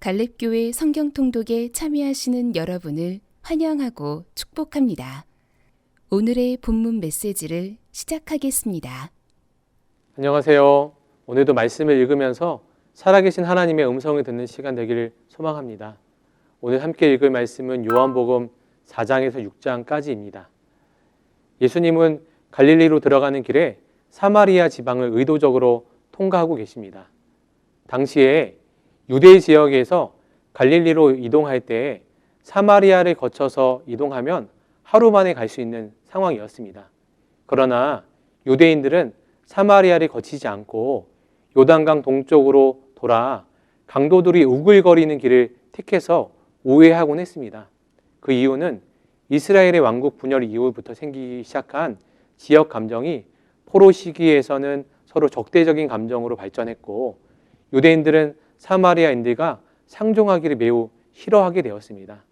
갈렙교회 성경통독에 참여하시는 여러분을 환영하고 축복합니다. 오늘의 본문 메시지를 시작하겠습니다. 안녕하세요. 오늘도 말씀을 읽으면서 살아계신 하나님의 음성을 듣는 시간 되기를 소망합니다. 오늘 함께 읽을 말씀은 요한복음 4장에서 6장까지입니다. 예수님은 갈릴리로 들어가는 길에 사마리아 지방을 의도적으로 통과하고 계십니다. 당시에 유대 지역에서 갈릴리로 이동할 때 사마리아를 거쳐서 이동하면 하루 만에 갈 수 있는 상황이었습니다. 그러나 유대인들은 사마리아를 거치지 않고 요단강 동쪽으로 돌아 강도들이 우글거리는 길을 택해서 우회하곤 했습니다. 그 이유는 이스라엘의 왕국 분열 이후부터 생기기 시작한 지역 감정이 포로 시기에서는 서로 적대적인 감정으로 발전했고, 유대인들은 사마리아인들과 상종하기를 매우 싫어하게 되었습니다.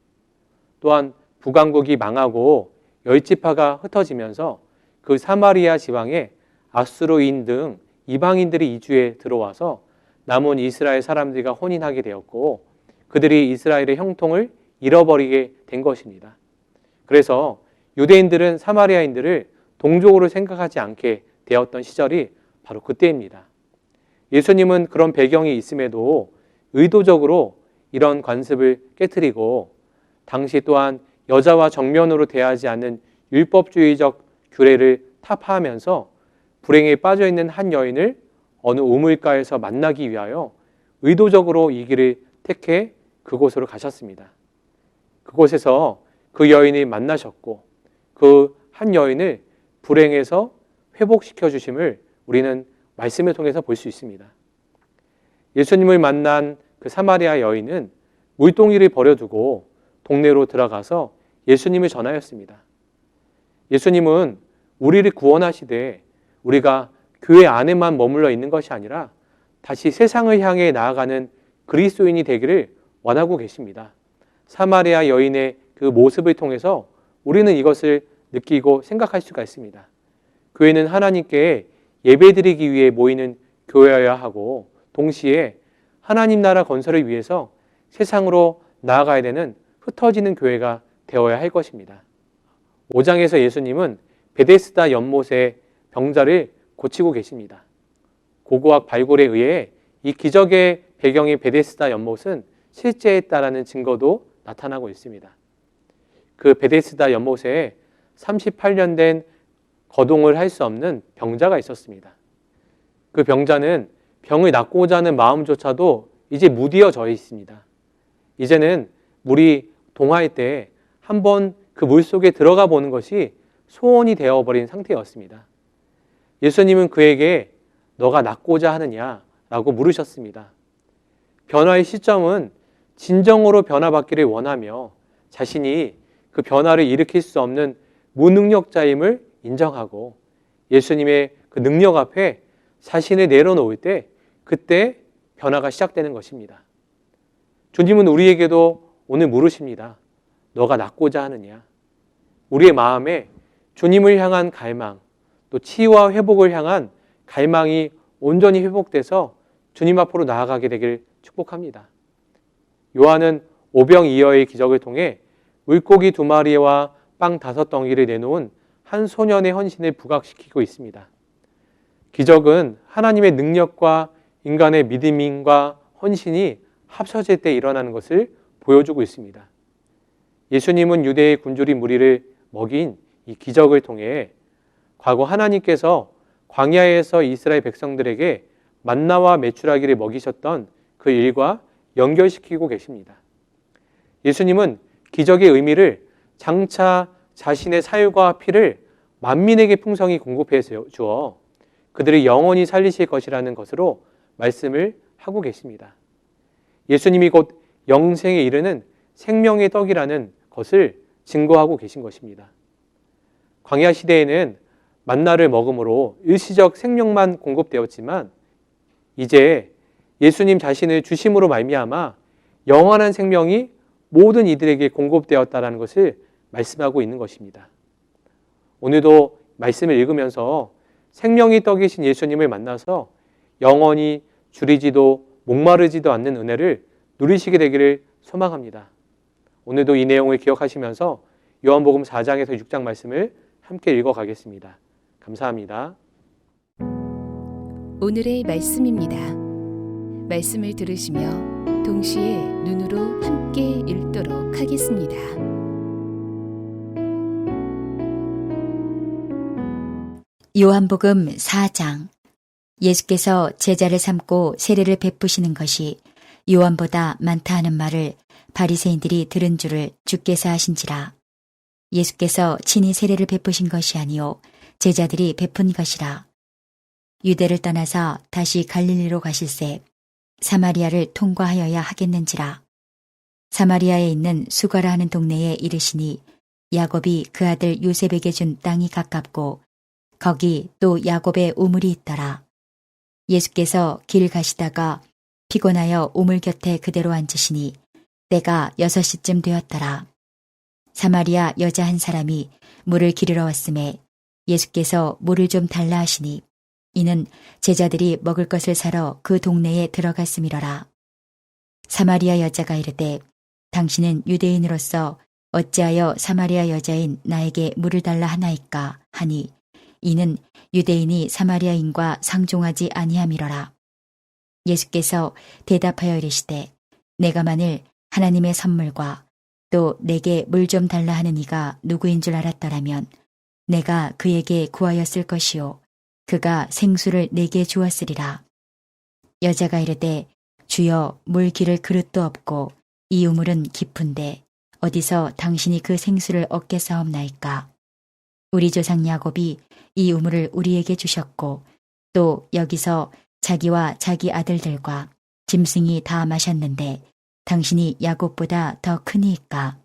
또한 북왕국이 망하고 열지파가 흩어지면서 그 사마리아 지방에 아수르인 등 이방인들이 이주해 들어와서 남은 이스라엘 사람들과 혼인하게 되었고, 그들이 이스라엘의 형통을 잃어버리게 된 것입니다. 그래서 유대인들은 사마리아인들을 동족으로 생각하지 않게 되었던 시절이 바로 그때입니다. 예수님은 그런 배경이 있음에도 의도적으로 이런 관습을 깨트리고, 당시 또한 여자와 정면으로 대하지 않는 율법주의적 규례를 타파하면서 불행에 빠져있는 한 여인을 어느 우물가에서 만나기 위하여 의도적으로 이 길을 택해 그곳으로 가셨습니다. 그곳에서 그 여인이 만나셨고, 그 한 여인을 불행에서 회복시켜 주심을 우리는 말씀을 통해서 볼 수 있습니다. 예수님을 만난 그 사마리아 여인은 물동이를 버려두고 동네로 들어가서 예수님을 전하였습니다. 예수님은 우리를 구원하시되 우리가 교회 안에만 머물러 있는 것이 아니라 다시 세상을 향해 나아가는 그리스도인이 되기를 원하고 계십니다. 사마리아 여인의 그 모습을 통해서 우리는 이것을 느끼고 생각할 수가 있습니다. 교회는 하나님께 예배드리기 위해 모이는 교회여야 하고, 동시에 하나님 나라 건설을 위해서 세상으로 나아가야 되는 흩어지는 교회가 되어야 할 것입니다. 5장에서 예수님은 베데스다 연못의 병자를 고치고 계십니다. 고고학 발굴에 의해 이 기적의 배경인 베데스다 연못은 실제했다라는 증거도 나타나고 있습니다. 그 베데스다 연못에 38년 된 거동을 할 수 없는 병자가 있었습니다. 그 병자는 병을 낫고자 하는 마음조차도 이제 무디어져 있습니다. 이제는 물이 동할 때 한번 그 물속에 들어가 보는 것이 소원이 되어버린 상태였습니다. 예수님은 그에게 너가 낫고자 하느냐라고 물으셨습니다. 변화의 시점은 진정으로 변화받기를 원하며 자신이 그 변화를 일으킬 수 없는 무능력자임을 인정하고 예수님의 그 능력 앞에 자신을 내려놓을 때, 그때 변화가 시작되는 것입니다. 주님은 우리에게도 오늘 물으십니다. 너가 낫고자 하느냐? 우리의 마음에 주님을 향한 갈망, 또 치유와 회복을 향한 갈망이 온전히 회복돼서 주님 앞으로 나아가게 되길 축복합니다. 요한은 오병이어의 기적을 통해 물고기 2마리와 빵 5덩이를 내놓은 한 소년의 헌신을 부각시키고 있습니다. 기적은 하나님의 능력과 인간의 믿음과 헌신이 합쳐질 때 일어나는 것을 보여주고 있습니다. 예수님은 유대의 굶주린 무리를 먹인 이 기적을 통해 과거 하나님께서 광야에서 이스라엘 백성들에게 만나와 메추라기를 먹이셨던 그 일과 연결시키고 계십니다. 예수님은 기적의 의미를 장차 자신의 살과 피를 만민에게 풍성히 공급해 주어 그들을 영원히 살리실 것이라는 것으로 말씀을 하고 계십니다. 예수님이 곧 영생에 이르는 생명의 떡이라는 것을 증거하고 계신 것입니다. 광야 시대에는 만나를 먹음으로 일시적 생명만 공급되었지만, 이제 예수님 자신을 주심으로 말미암아 영원한 생명이 모든 이들에게 공급되었다라는 것을 말씀하고 있는 것입니다. 오늘도 말씀을 읽으면서 생명이 떡이신 예수님을 만나서 영원히 줄이지도 목마르지도 않는 은혜를 누리시게 되기를 소망합니다. 오늘도 이 내용을 기억하시면서 요한복음 4장에서 6장 말씀을 함께 읽어가겠습니다. 감사합니다. 오늘의 말씀입니다. 말씀을 들으시며 동시에 눈으로 함께 읽도록 하겠습니다. 요한복음 4장. 예수께서 제자를 삼고 세례를 베푸시는 것이 요한보다 많다 하는 말을 바리새인들이 들은 줄을 주께서 아신지라. 예수께서 친히 세례를 베푸신 것이 아니요 제자들이 베푼 것이라. 유대를 떠나서 다시 갈릴리로 가실새 사마리아를 통과하여야 하겠는지라. 사마리아에 있는 수가라 하는 동네에 이르시니 야곱이 그 아들 요셉에게 준 땅이 가깝고 거기 또 야곱의 우물이 있더라. 예수께서 길 가시다가 피곤하여 우물 곁에 그대로 앉으시니 때가 6시쯤 되었더라. 사마리아 여자 한 사람이 물을 기르러 왔음에 예수께서 물을 좀 달라 하시니 이는 제자들이 먹을 것을 사러 그 동네에 들어갔음이러라. 사마리아 여자가 이르되 당신은 유대인으로서 어찌하여 사마리아 여자인 나에게 물을 달라 하나이까 하니 이는 유대인이 사마리아인과 상종하지 아니함이러라. 예수께서 대답하여 이르시되 내가 만일 하나님의 선물과 또 내게 물 좀 달라 하는 이가 누구인 줄 알았더라면 내가 그에게 구하였을 것이요 그가 생수를 내게 주었으리라. 여자가 이르되 주여 물 기를 그릇도 없고 이 우물은 깊은데 어디서 당신이 그 생수를 얻겠사옵나이까. 우리 조상 야곱이 이 우물을 우리에게 주셨고 또 여기서 자기와 자기 아들들과 짐승이 다 마셨는데 당신이 야곱보다 더 크니이까.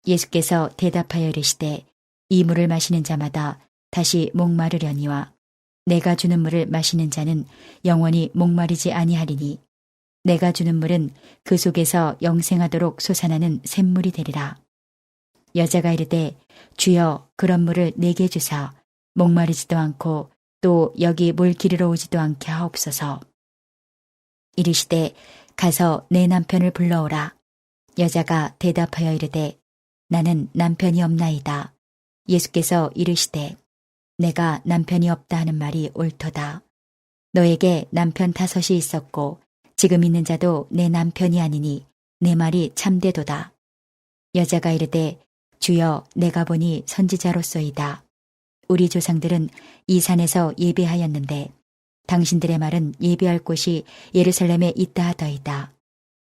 예수께서 대답하여 이르시되 이 물을 마시는 자마다 다시 목마르려니와 내가 주는 물을 마시는 자는 영원히 목마르지 아니하리니 내가 주는 물은 그 속에서 영생하도록 솟아나는 샘물이 되리라. 여자가 이르되 주여 그런 물을 내게 주사 목마르지도 않고 또 여기 물 기르러 오지도 않게 하옵소서. 이르시되 가서 내 남편을 불러오라. 여자가 대답하여 이르되 나는 남편이 없나이다. 예수께서 이르시되 내가 남편이 없다 하는 말이 옳도다. 너에게 남편 5이 있었고 지금 있는 자도 내 남편이 아니니 내 말이 참되도다. 여자가 이르되 주여 내가 보니 선지자로소이다. 우리 조상들은 이 산에서 예배하였는데 당신들의 말은 예배할 곳이 예루살렘에 있다 하더이다.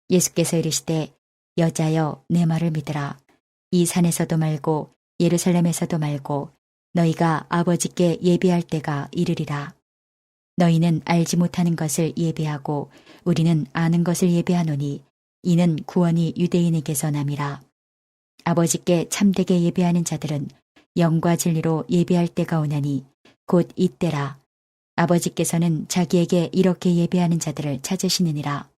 예수께서 이르시되 여자여 내 말을 믿으라. 이 산에서도 말고 예루살렘에서도 말고 너희가 아버지께 예배할 때가 이르리라. 너희는 알지 못하는 것을 예배하고 우리는 아는 것을 예배하노니 이는 구원이 유대인에게서 남이라. 아버지께 참되게 예배하는 자들은 영과 진리로 예배할 때가 오나니 곧 이때라. 아버지께서는 자기에게 이렇게 예배하는 자들을 찾으시느니라.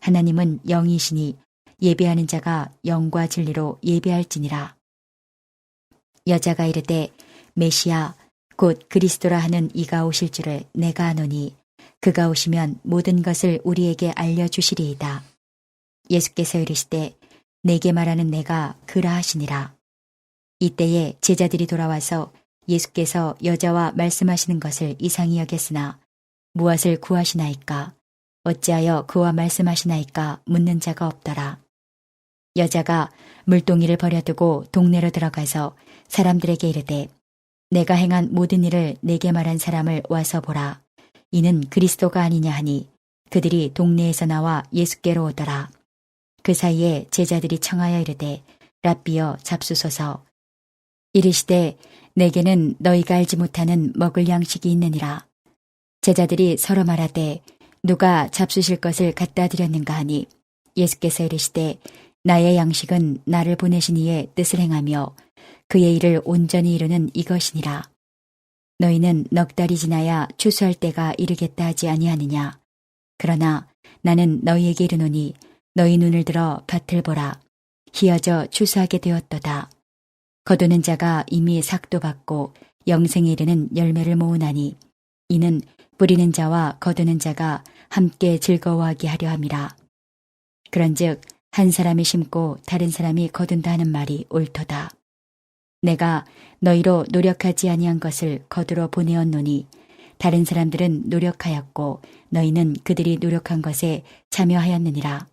하나님은 영이시니 예배하는 자가 영과 진리로 예배할지니라. 여자가 이르되 메시아 곧 그리스도라 하는 이가 오실 줄을 내가 아노니 그가 오시면 모든 것을 우리에게 알려주시리이다. 예수께서 이르시되 내게 말하는 내가 그라 하시니라. 이때에 제자들이 돌아와서 예수께서 여자와 말씀하시는 것을 이상히 여겼으나 무엇을 구하시나이까 어찌하여 그와 말씀하시나이까 묻는 자가 없더라. 여자가 물동이를 버려두고 동네로 들어가서 사람들에게 이르되 내가 행한 모든 일을 내게 말한 사람을 와서 보라. 이는 그리스도가 아니냐 하니 그들이 동네에서 나와 예수께로 오더라. 그 사이에 제자들이 청하여 이르되 랍비여 잡수소서. 이르시되 내게는 너희가 알지 못하는 먹을 양식이 있느니라. 제자들이 서로 말하되 누가 잡수실 것을 갖다 드렸는가 하니 예수께서 이르시되 나의 양식은 나를 보내신 이의 뜻을 행하며 그의 일을 온전히 이루는 이것이니라. 너희는 넉 달이 지나야 추수할 때가 이르겠다 하지 아니하느냐. 그러나 나는 너희에게 이르노니 너희 눈을 들어 밭을 보라. 희어져 추수하게 되었도다. 거두는 자가 이미 삭도 받고 영생에 이르는 열매를 모으나니 이는 뿌리는 자와 거두는 자가 함께 즐거워하게 하려 함이라. 그런즉 한 사람이 심고 다른 사람이 거둔다 하는 말이 옳도다. 내가 너희로 노력하지 아니한 것을 거두러 보내었노니 다른 사람들은 노력하였고 너희는 그들이 노력한 것에 참여하였느니라.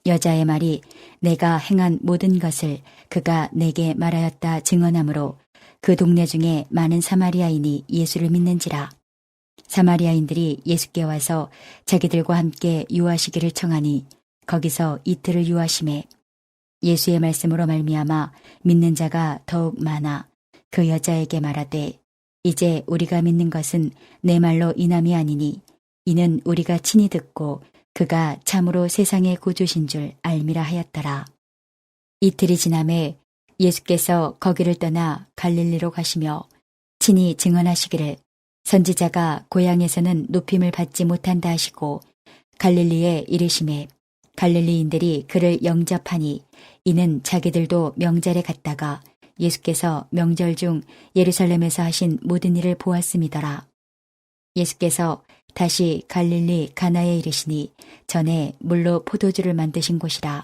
여자의 말이 내가 행한 모든 것을 그가 내게 말하였다 증언하므로 그 동네 중에 많은 사마리아인이 예수를 믿는지라. 사마리아인들이 예수께 와서 자기들과 함께 유하시기를 청하니 거기서 이틀을 유하심에 예수의 말씀으로 말미암아 믿는 자가 더욱 많아 그 여자에게 말하되 이제 우리가 믿는 것은 내 말로 인함이 아니니 이는 우리가 친히 듣고 그가 참으로 세상의 구주신 줄 알미라 하였더라. 이틀이 지남에 예수께서 거기를 떠나 갈릴리로 가시며 친히 증언하시기를 선지자가 고향에서는 높임을 받지 못한다 하시고 갈릴리에 이르심에 갈릴리인들이 그를 영접하니 이는 자기들도 명절에 갔다가 예수께서 명절 중 예루살렘에서 하신 모든 일을 보았음이더라. 예수께서 다시 갈릴리 가나에 이르시니 전에 물로 포도주를 만드신 곳이라.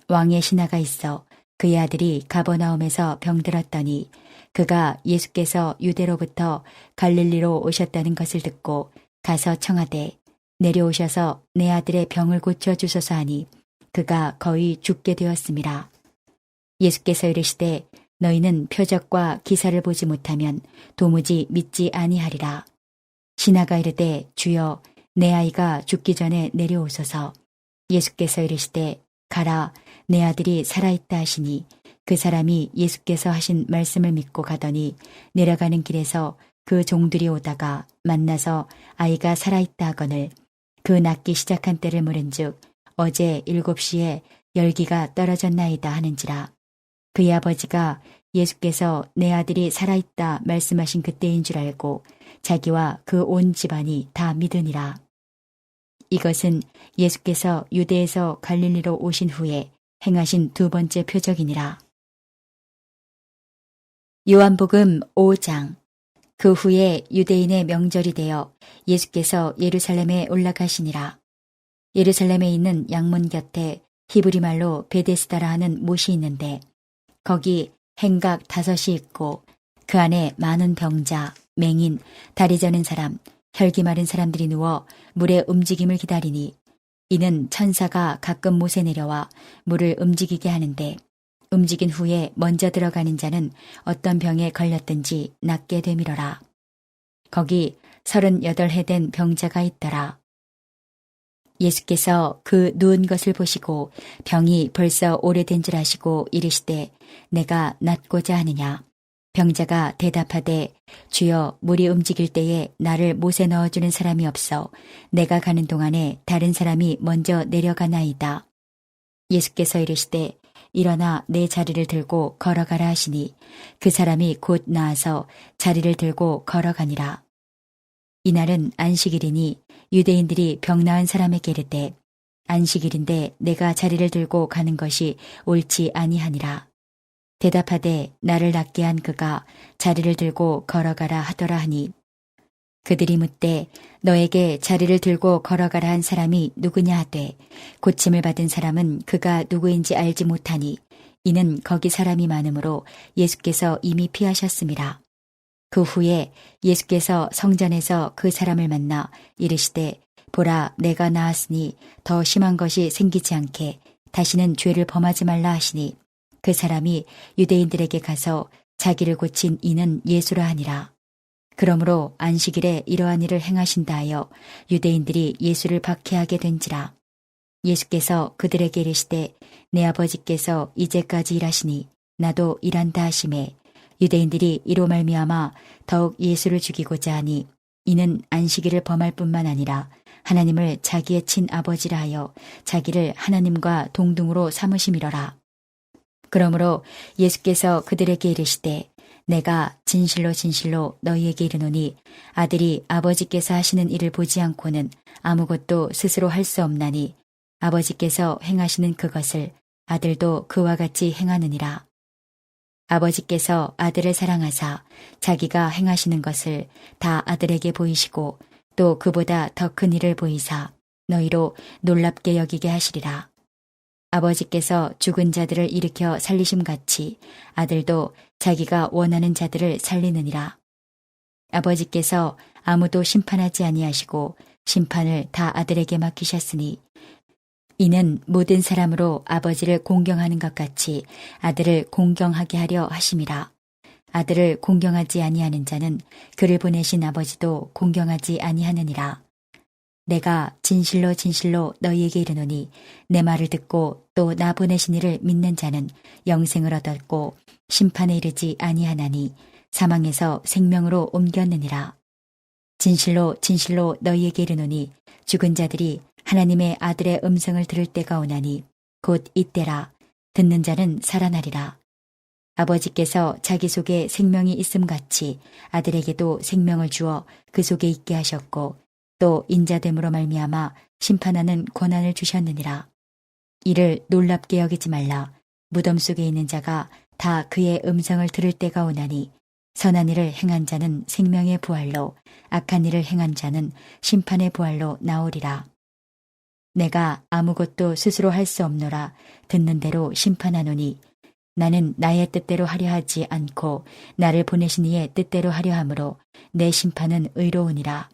왕의 신하가 있어 그의 아들이 가버나움에서 병들었더니 그가 예수께서 유대로부터 갈릴리로 오셨다는 것을 듣고 가서 청하되 내려오셔서 내 아들의 병을 고쳐주소서 하니 그가 거의 죽게 되었음이라. 예수께서 이르시되 너희는 표적과 기사를 보지 못하면 도무지 믿지 아니하리라. 신하가 이르되 주여 내 아이가 죽기 전에 내려오소서. 예수께서 이르시되 가라 내 아들이 살아있다 하시니 그 사람이 예수께서 하신 말씀을 믿고 가더니 내려가는 길에서 그 종들이 오다가 만나서 아이가 살아있다 하거늘 그 낫기 시작한 때를 물은즉 어제 7시에 열기가 떨어졌나이다 하는지라. 그의 아버지가 예수께서 내 아들이 살아있다 말씀하신 그때인 줄 알고 자기와 그 온 집안이 다 믿으니라. 이것은 예수께서 유대에서 갈릴리로 오신 후에 행하신 두 번째 표적이니라. 요한복음 5장. 그 후에 유대인의 명절이 되어 예수께서 예루살렘에 올라가시니라. 예루살렘에 있는 양문 곁에 히브리 말로 베데스다라 하는 못이 있는데 거기 행각 5이 있고 그 안에 많은 병자, 맹인, 다리 저는 사람, 혈기 마른 사람들이 누워 물의 움직임을 기다리니 이는 천사가 가끔 못에 내려와 물을 움직이게 하는데 움직인 후에 먼저 들어가는 자는 어떤 병에 걸렸든지 낫게 되밀어라. 거기 38해 된 병자가 있더라. 예수께서 그 누운 것을 보시고 병이 벌써 오래된 줄 아시고 이르시되 내가 낫고자 하느냐. 병자가 대답하되 주여 물이 움직일 때에 나를 못에 넣어주는 사람이 없어 내가 가는 동안에 다른 사람이 먼저 내려가나이다. 예수께서 이르시되 일어나 내 자리를 들고 걸어가라 하시니 그 사람이 곧 나아서 자리를 들고 걸어가니라. 이날은 안식일이니 유대인들이 병 나은 사람에게 이르되 안식일인데 내가 자리를 들고 가는 것이 옳지 아니하니라. 대답하되 나를 낫게 한 그가 자리를 들고 걸어가라 하더라 하니 그들이 묻되 너에게 자리를 들고 걸어가라 한 사람이 누구냐 하되 고침을 받은 사람은 그가 누구인지 알지 못하니 이는 거기 사람이 많으므로 예수께서 이미 피하셨음이라. 그 후에 예수께서 성전에서 그 사람을 만나 이르시되 보라 내가 나았으니 더 심한 것이 생기지 않게 다시는 죄를 범하지 말라 하시니 그 사람이 유대인들에게 가서 자기를 고친 이는 예수라 하니라. 그러므로 안식일에 이러한 일을 행하신다 하여 유대인들이 예수를 박해하게 된지라. 예수께서 그들에게 이르시되 내 아버지께서 이제까지 일하시니 나도 일한다 하시매 유대인들이 이로 말미암아 더욱 예수를 죽이고자 하니 이는 안식일을 범할 뿐만 아니라 하나님을 자기의 친아버지라 하여 자기를 하나님과 동등으로 삼으심이로라. 그러므로 예수께서 그들에게 이르시되 내가 진실로 진실로 너희에게 이르노니 아들이 아버지께서 하시는 일을 보지 않고는 아무것도 스스로 할 수 없나니 아버지께서 행하시는 그것을 아들도 그와 같이 행하느니라. 아버지께서 아들을 사랑하사 자기가 행하시는 것을 다 아들에게 보이시고 또 그보다 더 큰 일을 보이사 너희로 놀랍게 여기게 하시리라. 아버지께서 죽은 자들을 일으켜 살리심같이 아들도 자기가 원하는 자들을 살리느니라. 아버지께서 아무도 심판하지 아니하시고 심판을 다 아들에게 맡기셨으니 이는 모든 사람으로 아버지를 공경하는 것 같이 아들을 공경하게 하려 하심이라. 아들을 공경하지 아니하는 자는 그를 보내신 아버지도 공경하지 아니하느니라. 내가 진실로 진실로 너희에게 이르노니 내 말을 듣고 또 나 보내신 이를 믿는 자는 영생을 얻었고 심판에 이르지 아니하나니 사망에서 생명으로 옮겼느니라. 진실로 진실로 너희에게 이르노니 죽은 자들이 하나님의 아들의 음성을 들을 때가 오나니 곧 이때라. 듣는 자는 살아나리라. 아버지께서 자기 속에 생명이 있음같이 아들에게도 생명을 주어 그 속에 있게 하셨고 또 인자됨으로 말미암아 심판하는 권한을 주셨느니라. 이를 놀랍게 여기지 말라. 무덤 속에 있는 자가 다 그의 음성을 들을 때가 오나니 선한 일을 행한 자는 생명의 부활로 악한 일을 행한 자는 심판의 부활로 나오리라. 내가 아무것도 스스로 할 수 없노라. 듣는 대로 심판하노니 나는 나의 뜻대로 하려 하지 않고 나를 보내신 이의 뜻대로 하려 함으로 내 심판은 의로우니라.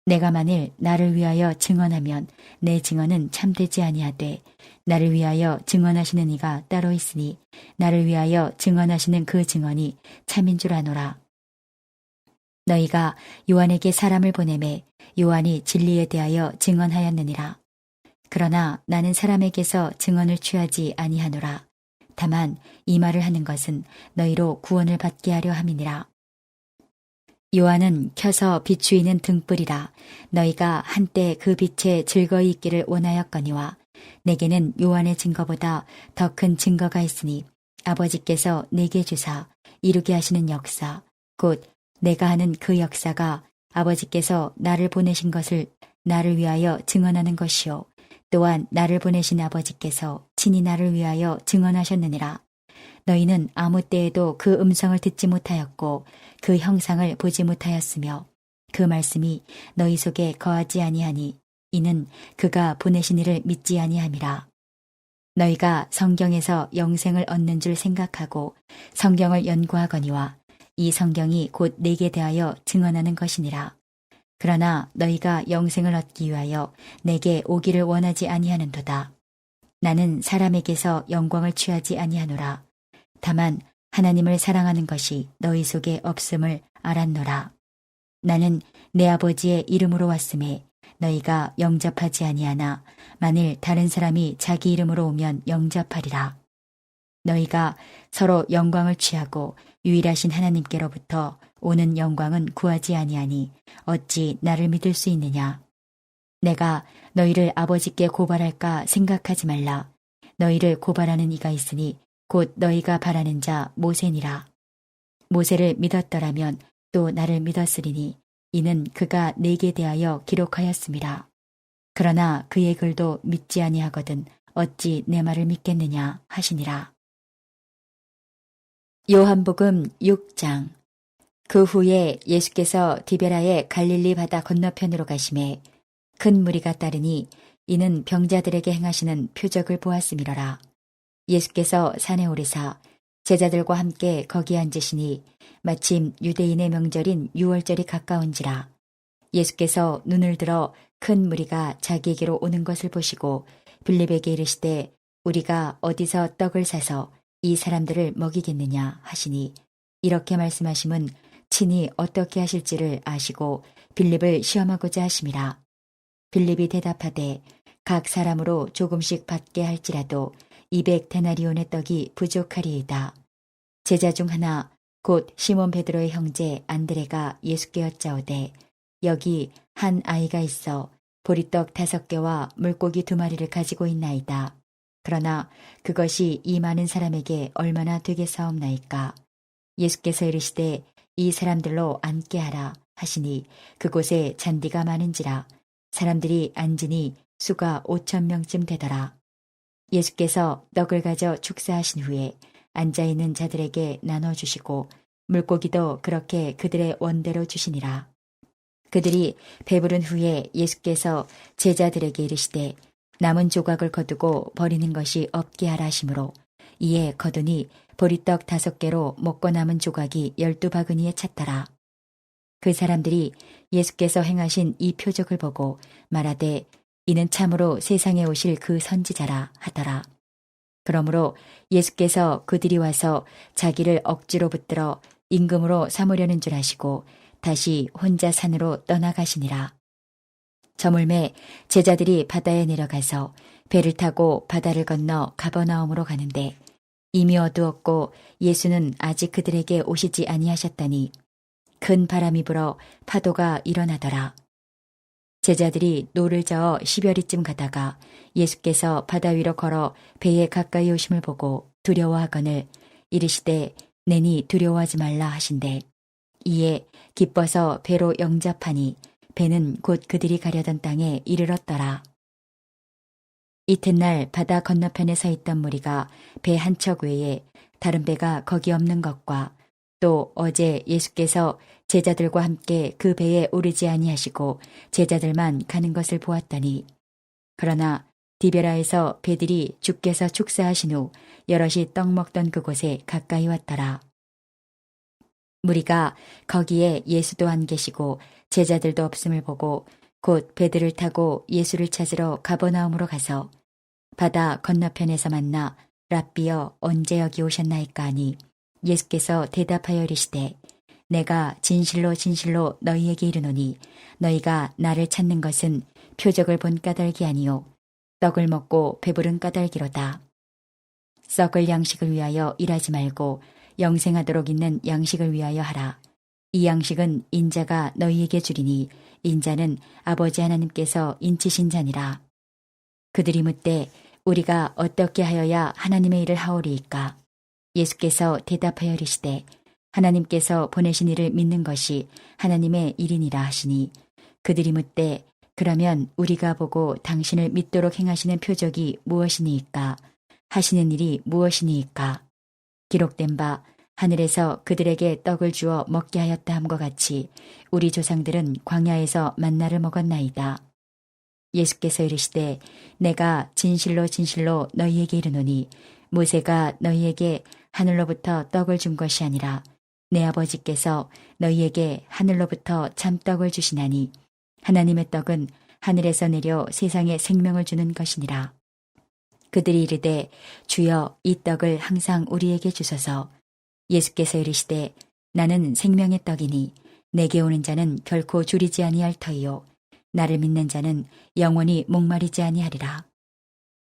내가 만일 나를 위하여 증언하면 내 증언은 참되지 아니하되 나를 위하여 증언하시는 이가 따로 있으니 나를 위하여 증언하시는 그 증언이 참인 줄 아노라. 너희가 요한에게 사람을 보내매 요한이 진리에 대하여 증언하였느니라. 그러나 나는 사람에게서 증언을 취하지 아니하노라. 다만 이 말을 하는 것은 너희로 구원을 받게 하려 함이니라. 요한은 켜서 비추이는 등불이라. 너희가 한때 그 빛에 즐거이 있기를 원하였거니와 내게는 요한의 증거보다 더 큰 증거가 있으니 아버지께서 내게 주사 이루게 하시는 역사 곧 내가 하는 그 역사가 아버지께서 나를 보내신 것을 나를 위하여 증언하는 것이요 또한 나를 보내신 아버지께서 친히 나를 위하여 증언하셨느니라. 너희는 아무 때에도 그 음성을 듣지 못하였고 그 형상을 보지 못하였으며 그 말씀이 너희 속에 거하지 아니하니 이는 그가 보내신 이를 믿지 아니함이라. 너희가 성경에서 영생을 얻는 줄 생각하고 성경을 연구하거니와 이 성경이 곧 내게 대하여 증언하는 것이니라. 그러나 너희가 영생을 얻기 위하여 내게 오기를 원하지 아니하는도다. 나는 사람에게서 영광을 취하지 아니하노라. 다만 하나님을 사랑하는 것이 너희 속에 없음을 알았노라. 나는 내 아버지의 이름으로 왔음에 너희가 영접하지 아니하나 만일 다른 사람이 자기 이름으로 오면 영접하리라. 너희가 서로 영광을 취하고 유일하신 하나님께로부터 오는 영광은 구하지 아니하니 어찌 나를 믿을 수 있느냐. 내가 너희를 아버지께 고발할까 생각하지 말라. 너희를 고발하는 이가 있으니 곧 너희가 바라는 자 모세니라. 모세를 믿었더라면 또 나를 믿었으리니 이는 그가 내게 대하여 기록하였음이라. 그러나 그의 글도 믿지 아니하거든 어찌 내 말을 믿겠느냐 하시니라. 요한복음 6장. 그 후에 예수께서 디베라의 갈릴리 바다 건너편으로 가심에 큰 무리가 따르니 이는 병자들에게 행하시는 표적을 보았음이로라. 예수께서 산에 오르사 제자들과 함께 거기 앉으시니 마침 유대인의 명절인 유월절이 가까운지라. 예수께서 눈을 들어 큰 무리가 자기에게로 오는 것을 보시고 빌립에게 이르시되 우리가 어디서 떡을 사서 이 사람들을 먹이겠느냐 하시니 이렇게 말씀하심은 친히 어떻게 하실지를 아시고 빌립을 시험하고자 하심이라. 빌립이 대답하되 각 사람으로 조금씩 받게 할지라도 200데나리온의 떡이 부족하리이다. 제자 중 하나 곧 시몬 베드로의 형제 안드레가 예수께 여짜오되 여기 한 아이가 있어 보리떡 5개와 물고기 2마리를 가지고 있나이다. 그러나 그것이 이 많은 사람에게 얼마나 되겠사옵나이까. 예수께서 이르시되 이 사람들로 앉게 하라 하시니 그곳에 잔디가 많은지라 사람들이 앉으니 수가 5,000명쯤 되더라. 예수께서 떡을 가져 축사하신 후에 앉아있는 자들에게 나눠주시고 물고기도 그렇게 그들의 원대로 주시니라. 그들이 배부른 후에 예수께서 제자들에게 이르시되 남은 조각을 거두고 버리는 것이 없게 하라 하시므로 이에 거두니 보리떡 5개로 먹고 남은 조각이 12바구니에 찼더라. 그 사람들이 예수께서 행하신 이 표적을 보고 말하되 이는 참으로 세상에 오실 그 선지자라 하더라. 그러므로 예수께서 그들이 와서 자기를 억지로 붙들어 임금으로 삼으려는 줄 아시고 다시 혼자 산으로 떠나가시니라. 저물매 제자들이 바다에 내려가서 배를 타고 바다를 건너 가버나움으로 가는데 이미 어두웠고 예수는 아직 그들에게 오시지 아니하셨더니 큰 바람이 불어 파도가 일어나더라. 제자들이 노를 저어 10여리쯤 가다가 예수께서 바다 위로 걸어 배에 가까이 오심을 보고 두려워하거늘 이르시되 내니 두려워하지 말라 하신대 이에 기뻐서 배로 영접하니 배는 곧 그들이 가려던 땅에 이르렀더라. 이튿날 바다 건너편에 서 있던 무리가 배 한 척 외에 다른 배가 거기 없는 것과 또 어제 예수께서 제자들과 함께 그 배에 오르지 아니하시고 제자들만 가는 것을 보았더니 그러나 디베라에서 배들이 주께서 축사하신 후 여럿이 떡 먹던 그곳에 가까이 왔더라. 무리가 거기에 예수도 안 계시고 제자들도 없음을 보고 곧 배들을 타고 예수를 찾으러 가버나움으로 가서 바다 건너편에서 만나 랍비여 언제 여기 오셨나이까 하니 예수께서 대답하여 이르시되 내가 진실로 진실로 너희에게 이르노니 너희가 나를 찾는 것은 표적을 본 까닭이 아니요 떡을 먹고 배부른 까닭이로다. 썩을 양식을 위하여 일하지 말고 영생하도록 있는 양식을 위하여 하라. 이 양식은 인자가 너희에게 주리니 인자는 아버지 하나님께서 인치신 자니라. 그들이 묻되 우리가 어떻게 하여야 하나님의 일을 하오리이까? 예수께서 대답하여 이르시되 하나님께서 보내신 이를 믿는 것이 하나님의 일이니라 하시니 그들이 묻되 그러면 우리가 보고 당신을 믿도록 행하시는 표적이 무엇이니이까? 하시는 일이 무엇이니이까? 기록된 바 하늘에서 그들에게 떡을 주어 먹게 하였다 함과 같이 우리 조상들은 광야에서 만나를 먹었나이다. 예수께서 이르시되 내가 진실로 진실로 너희에게 이르노니 모세가 너희에게 하늘로부터 떡을 준 것이 아니라 내 아버지께서 너희에게 하늘로부터 참떡을 주시나니 하나님의 떡은 하늘에서 내려 세상에 생명을 주는 것이니라. 그들이 이르되 주여 이 떡을 항상 우리에게 주소서. 예수께서 이르시되 나는 생명의 떡이니 내게 오는 자는 결코 줄이지 아니할 터이요 나를 믿는 자는 영원히 목마르지 아니하리라.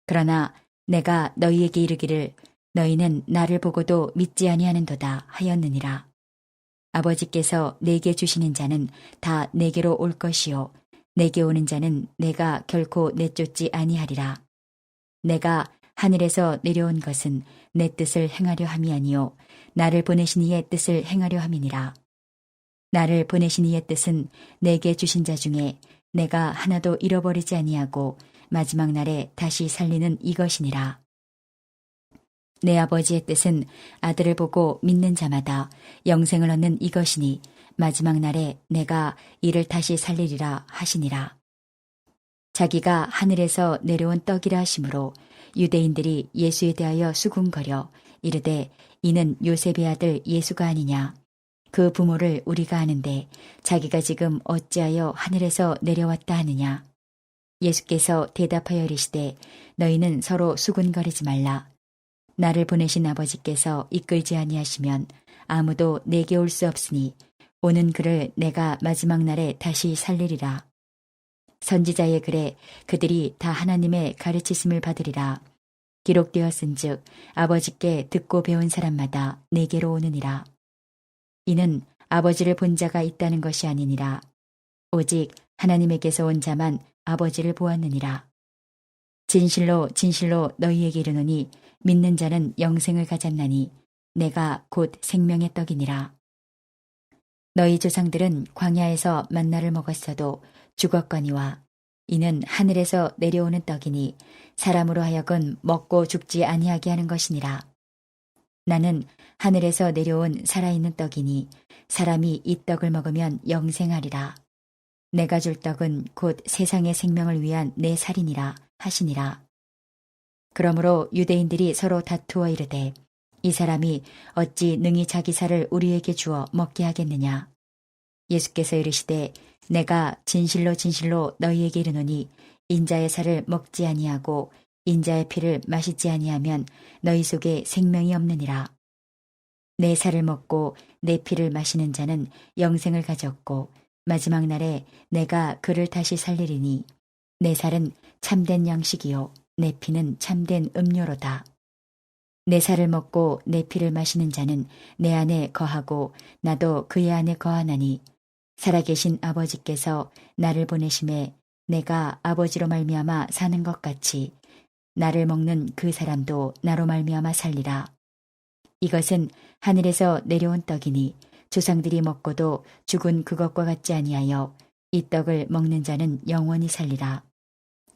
그러나 내가 너희에게 이르기를 너희는 나를 보고도 믿지 아니하는도다 하였느니라. 아버지께서 내게 주시는 자는 다 내게로 올 것이요 내게 오는 자는 내가 결코 내쫓지 아니하리라. 내가 하늘에서 내려온 것은 내 뜻을 행하려 함이 아니요 나를 보내신 이의 뜻을 행하려 함이니라. 나를 보내신 이의 뜻은 내게 주신 자 중에 내가 하나도 잃어버리지 아니하고 마지막 날에 다시 살리는 이것이니라. 내 아버지의 뜻은 아들을 보고 믿는 자마다 영생을 얻는 이것이니 마지막 날에 내가 이를 다시 살리리라 하시니라. 자기가 하늘에서 내려온 떡이라 하시므로 유대인들이 예수에 대하여 수군거려 이르되 이는 요셉의 아들 예수가 아니냐. 그 부모를 우리가 아는데 자기가 지금 어찌하여 하늘에서 내려왔다 하느냐. 예수께서 대답하여 이르시되 너희는 서로 수군거리지 말라. 나를 보내신 아버지께서 이끌지 아니하시면 아무도 내게 올 수 없으니 오는 그를 내가 마지막 날에 다시 살리리라. 선지자의 글에 그들이 다 하나님의 가르치심을 받으리라. 기록되었은즉 아버지께 듣고 배운 사람마다 내게로 오느니라. 이는 아버지를 본 자가 있다는 것이 아니니라. 오직 하나님에게서 온 자만 아버지를 보았느니라. 진실로 진실로 너희에게 이르노니 믿는 자는 영생을 가졌나니 내가 곧 생명의 떡이니라. 너희 조상들은 광야에서 만나를 먹었어도 죽었거니와 이는 하늘에서 내려오는 떡이니 사람으로 하여금 먹고 죽지 아니하게 하는 것이니라. 나는 하늘에서 내려온 살아있는 떡이니 사람이 이 떡을 먹으면 영생하리라. 내가 줄 떡은 곧 세상의 생명을 위한 내 살이니라 하시니라. 그러므로 유대인들이 서로 다투어 이르되 이 사람이 어찌 능히 자기 살을 우리에게 주어 먹게 하겠느냐. 예수께서 이르시되 내가 진실로 진실로 너희에게 이르노니 인자의 살을 먹지 아니하고 인자의 피를 마시지 아니하면 너희 속에 생명이 없느니라. 내 살을 먹고 내 피를 마시는 자는 영생을 가졌고 마지막 날에 내가 그를 다시 살리리니 내 살은 참된 양식이요 내 피는 참된 음료로다. 내 살을 먹고 내 피를 마시는 자는 내 안에 거하고 나도 그의 안에 거하나니 살아계신 아버지께서 나를 보내심에 내가 아버지로 말미암아 사는 것 같이 나를 먹는 그 사람도 나로 말미암아 살리라. 이것은 하늘에서 내려온 떡이니 조상들이 먹고도 죽은 그것과 같지 아니하여 이 떡을 먹는 자는 영원히 살리라.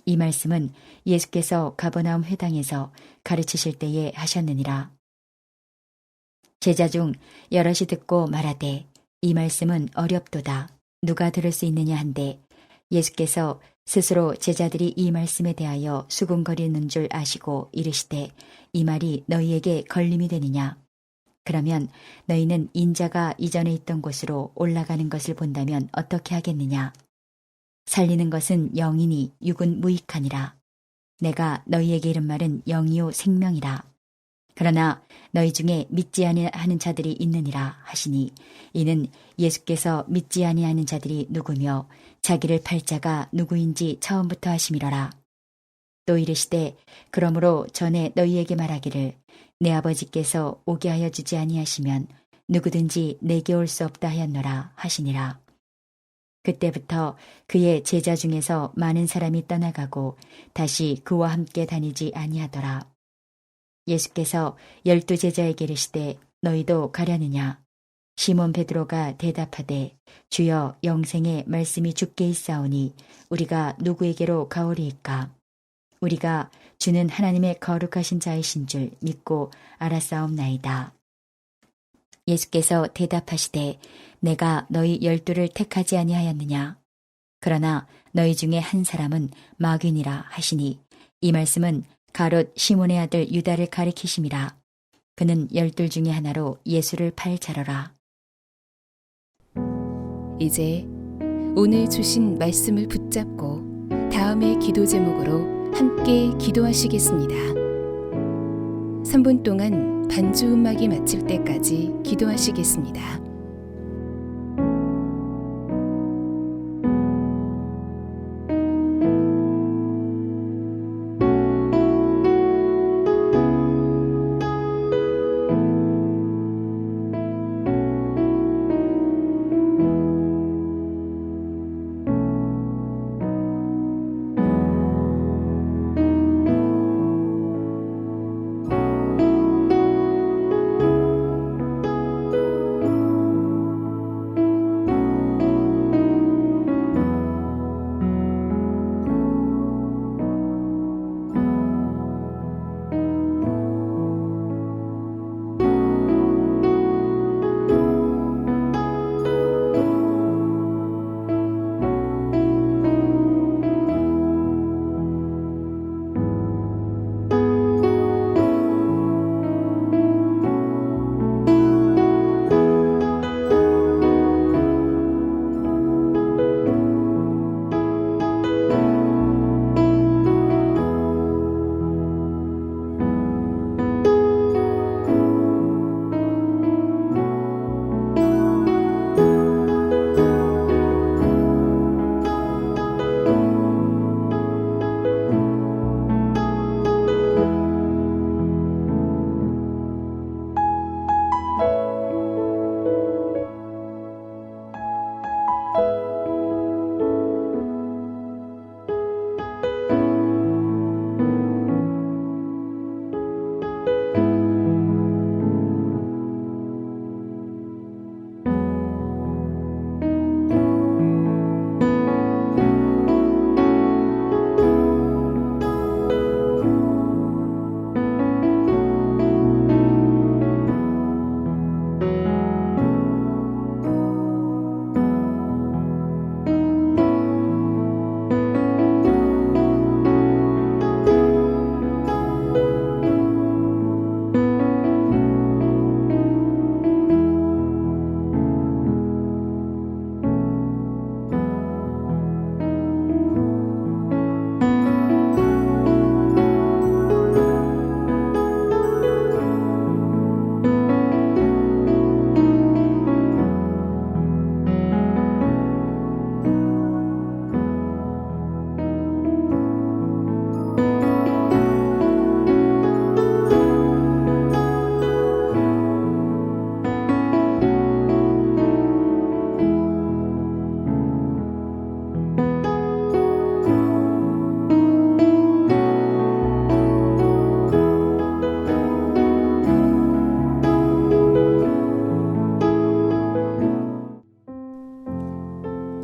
이 말씀은 예수께서 가버나움 회당에서 가르치실 때에 하셨느니라. 제자 중 여럿이 듣고 말하되 이 말씀은 어렵도다. 누가 들을 수 있느냐 한데 예수께서 스스로 제자들이 이 말씀에 대하여 수군거리는 줄 아시고 이르시되 이 말이 너희에게 걸림이 되느냐. 그러면 너희는 인자가 이전에 있던 곳으로 올라가는 것을 본다면 어떻게 하겠느냐. 살리는 것은 영이니 육은 무익하니라. 내가 너희에게 이른 말은 영이요 생명이라. 그러나 너희 중에 믿지 아니하는 자들이 있느니라 하시니 이는 예수께서 믿지 아니하는 자들이 누구며 자기를 팔 자가 누구인지 처음부터 하심이러라. 또 이르시되 그러므로 전에 너희에게 말하기를 내 아버지께서 오게 하여 주지 아니하시면 누구든지 내게 올 수 없다 하였노라 하시니라. 그때부터 그의 제자 중에서 많은 사람이 떠나가고 다시 그와 함께 다니지 아니하더라. 예수께서 12 제자에게 이르시되 너희도 가려느냐. 시몬 베드로가 대답하되 주여 영생의 말씀이 주께 있사오니 우리가 누구에게로 가오리이까. 우리가 주는 하나님의 거룩하신 자이신 줄 믿고 알았사옵나이다. 예수께서 대답하시되 내가 너희 12를 택하지 아니하였느냐. 그러나 너희 중에 한 사람은 마귀니라 하시니 이 말씀은 가롯 시몬의 아들 유다를 가리키심이라. 그는 12 중에 하나로 예수를 팔 자로라. 이제 오늘 주신 말씀을 붙잡고 다음의 기도 제목으로 함께 기도하시겠습니다. 3분 동안 반주 음악이 마칠 때까지 기도하시겠습니다.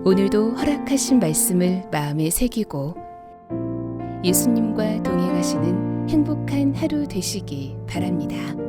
오늘도 허락하신 말씀을 마음에 새기고 예수님과 동행하시는 행복한 하루 되시기 바랍니다.